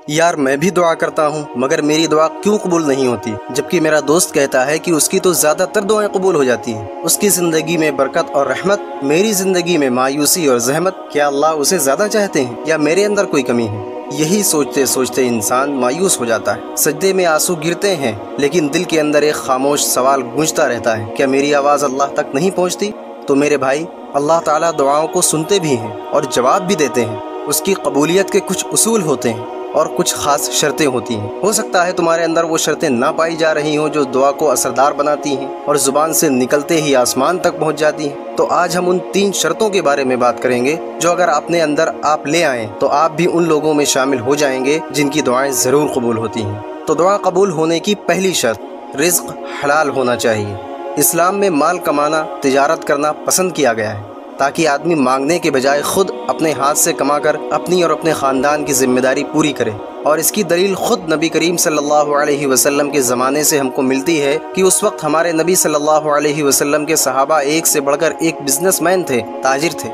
यार मैं भी दुआ करता हूँ मगर मेरी दुआ क्यों कबूल नहीं होती, जबकि मेरा दोस्त कहता है कि उसकी तो ज़्यादातर दुआएं कबूल हो जाती हैं। उसकी ज़िंदगी में बरकत और रहमत, मेरी ज़िंदगी में मायूसी और जहमत। क्या अल्लाह उसे ज़्यादा चाहते हैं या मेरे अंदर कोई कमी है? यही सोचते सोचते इंसान मायूस हो जाता है। सजदे में आंसू गिरते हैं लेकिन दिल के अंदर एक खामोश सवाल गूंजता रहता है, क्या मेरी आवाज़ अल्लाह तक नहीं पहुँचती? तो मेरे भाई, अल्लाह ताला दुआओं को सुनते भी हैं और जवाब भी देते हैं। उसकी कबूलियत के कुछ उसूल होते हैं और कुछ खास शर्तें होती हैं। हो सकता है तुम्हारे अंदर वो शर्तें ना पाई जा रही हों जो दुआ को असरदार बनाती हैं और ज़ुबान से निकलते ही आसमान तक पहुंच जाती हैं। तो आज हम उन 3 शर्तों के बारे में बात करेंगे जो अगर अपने अंदर आप ले आएँ तो आप भी उन लोगों में शामिल हो जाएंगे जिनकी दुआएं ज़रूर कबूल होती हैं। तो दुआ कबूल होने की पहली शर्त, रिज़्क़ हलाल होना चाहिए। इस्लाम में माल कमाना, तिजारत करना पसंद किया गया है ताकि आदमी मांगने के बजाय खुद अपने हाथ से कमाकर अपनी और अपने ख़ानदान की जिम्मेदारी पूरी करे। और इसकी दलील खुद नबी करीम सल्लल्लाहु अलैहि वसल्लम के ज़माने से हमको मिलती है कि उस वक्त हमारे नबी सल्लल्लाहु अलैहि वसल्लम के सहाबा एक से बढ़कर एक बिजनेसमैन थे, ताजिर थे।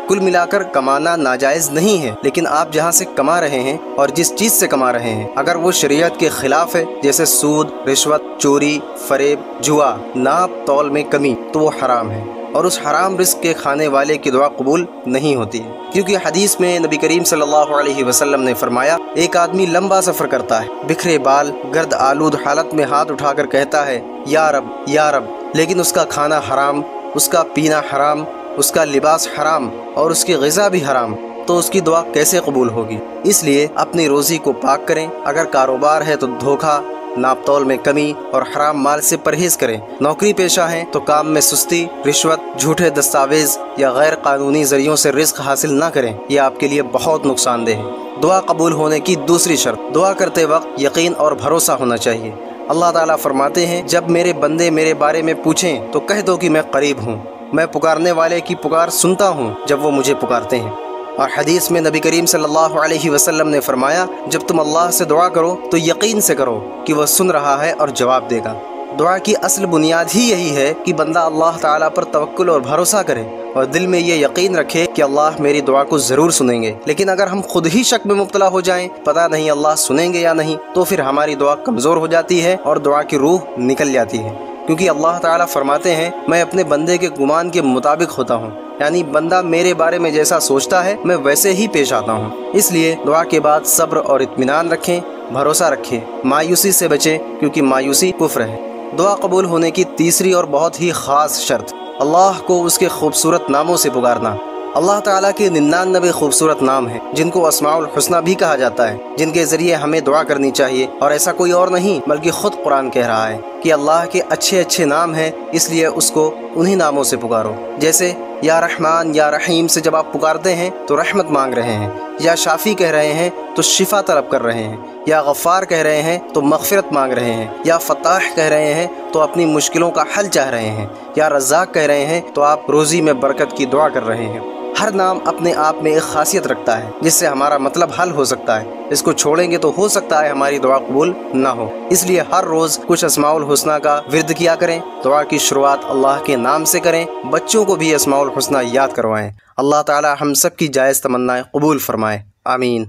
कुल मिलाकर कमाना नाजायज़ नहीं है, लेकिन आप जहाँ से कमा रहे हैं और जिस चीज़ से कमा रहे हैं अगर वो शरीयत के खिलाफ है, जैसे सूद, रिश्वत, चोरी, फरेब, जुआ, नाप तौल में कमी, तो वो हराम है और उस हराम रिस्क के खाने वाले की दुआ कबूल नहीं होती है। क्योंकि हदीस में नबी करीम सल्लल्लाहु अलैहि वसल्लम ने फरमाया, एक आदमी लंबा सफ़र करता है, बिखरे बाल, गर्द आलूद हालत में हाथ उठाकर कहता है या रब या रब, लेकिन उसका खाना हराम, उसका पीना हराम, उसका लिबास हराम और उसकी ग़िज़ा भी हराम, तो उसकी दुआ कैसे कबूल होगी? इसलिए अपनी रोज़ी को पाक करें। अगर कारोबार है तो धोखा, नाप तौल में कमी और हराम माल से परहेज़ करें। नौकरी पेशा है तो काम में सुस्ती, रिश्वत, झूठे दस्तावेज या गैर कानूनी ज़रियों से रिज़्क़ हासिल ना करें, यह आपके लिए बहुत नुकसानदेह है। दुआ कबूल होने की दूसरी शर्त, दुआ करते वक्त यकीन और भरोसा होना चाहिए। अल्लाह ताला फरमाते हैं, जब मेरे बंदे मेरे बारे में पूछें तो कह दो कि मैं करीब हूँ, मैं पुकारने वाले की पुकार सुनता हूँ जब वो मुझे पुकारते हैं। और हदीस में नबी करीम सल्लल्लाहु अलैहि वसल्लम ने फरमाया, जब तुम अल्लाह से दुआ करो तो यकीन से करो कि वह सुन रहा है और जवाब देगा। दुआ की असल बुनियाद ही यही है कि बंदा अल्लाह ताला पर तवक्कुल और भरोसा करे और दिल में ये यकीन रखे कि अल्लाह मेरी दुआ को ज़रूर सुनेंगे। लेकिन अगर हम खुद ही शक में मुब्तला हो जाएं, पता नहीं अल्लाह सुनेंगे या नहीं, तो फिर हमारी दुआ कमज़ोर हो जाती है और दुआ की रूह निकल जाती है। क्योंकि अल्लाह ताला फरमाते हैं, मैं अपने बंदे के गुमान के मुताबिक होता हूँ, यानी बंदा मेरे बारे में जैसा सोचता है मैं वैसे ही पेश आता हूँ। इसलिए दुआ के बाद सब्र और इत्मीनान रखें, भरोसा रखें, मायूसी से बचें क्योंकि मायूसी कुफ्र है। दुआ कबूल होने की तीसरी और बहुत ही ख़ास शर्त, अल्लाह को उसके खूबसूरत नामों से पुकारना। अल्लाह ताला के 99 खूबसूरत नाम हैं जिनको अस्माउल हुस्ना भी कहा जाता है, जिनके ज़रिए हमें दुआ करनी चाहिए। और ऐसा कोई और नहीं बल्कि ख़ुद कुरान कह रहा है कि अल्लाह के अच्छे अच्छे नाम हैं, इसलिए उसको उन्हीं नामों से पुकारो। जैसे या रहमान या रहीम से जब आप पुकारते हैं तो रहमत मांग रहे हैं, या शाफ़ी कह रहे हैं तो शिफा तलब कर रहे हैं, या गफ़ार कह रहे हैं तो मग़फ़िरत मांग रहे हैं, या फ़ताह कह रहे हैं तो अपनी मुश्किलों का हल चाह रहे हैं, या रज़्ज़ाक़ कह रहे हैं तो आप रोज़ी में बरकत की दुआ कर रहे हैं। हर नाम अपने आप में एक खासियत रखता है जिससे हमारा मतलब हल हो सकता है। इसको छोड़ेंगे तो हो सकता है हमारी दुआ कबूल ना हो। इसलिए हर रोज़ कुछ अस्माउल हुस्ना का विर्द किया करें। दुआ की शुरुआत अल्लाह के नाम से करें। बच्चों को भी अस्माउल हुस्ना याद करवाएं। अल्लाह ताला हम सब की जायज़ तमन्नाएं कबूल फरमाए। आमीन।